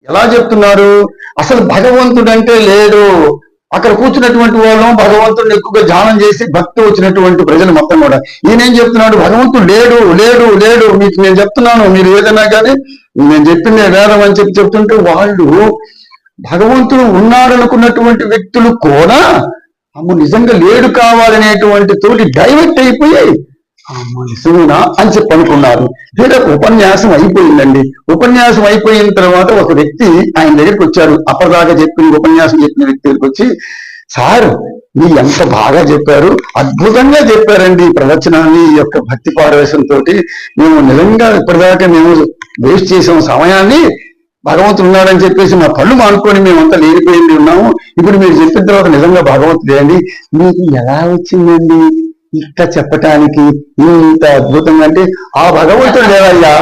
ఎలా చెప్తున్నారు? అసలు భగవంతుడు అంటే లేడు. అక్కడ కూర్చున్నటువంటి వాళ్ళం భగవంతుడిని ఎక్కువగా ధ్యానం చేసి భక్తి వచ్చినటువంటి ప్రజలు మొత్తం కూడా ఈయనేం చెప్తున్నాడు? భగవంతుడు లేడు లేడు లేడు. మీకు నేను చెప్తున్నాను, మీరు ఏదైనా కానీ నేను చెప్పింది వేదం అని చెప్తుంటే వాళ్ళు భగవంతుడు ఉన్నాడనుకున్నటువంటి వ్యక్తులు కూడా అమ్మ నిజంగా లేడు కావాలనేటువంటి తోటి డైవర్ట్ అయిపోయాయి. నిజమేనా అని చెప్పి అనుకున్నారు. లేదా ఉపన్యాసం అయిపోయిందండి. ఉపన్యాసం అయిపోయిన తర్వాత ఒక వ్యక్తి ఆయన దగ్గరికి వచ్చారు. అప్పటిదాకా చెప్పిన ఉపన్యాసం చెప్పిన వ్యక్తి దగ్గరికి వచ్చి, సార్ మీ ఎంత బాగా చెప్పారు, అద్భుతంగా చెప్పారండి ఈ ప్రవచనాన్ని, ఈ యొక్క భక్తి పారవేశంతో మేము నిజంగా ఇప్పటిదాకా మేము వేస్ట్ చేసాం సమయాన్ని. భగవంతుడు ఉన్నాడని చెప్పేసి మా కళ్ళు మానుకొని మేమంతా లేనిపోయింది ఉన్నాము. ఇప్పుడు మీరు చెప్పిన తర్వాత నిజంగా భగవంతుడే అండి. మీకు ఎలా వచ్చిందండి ఇట్లా చెప్పటానికి ఇంత అద్భుతంగా? అంటే ఆ భగవంతుడు లేవయ్యా.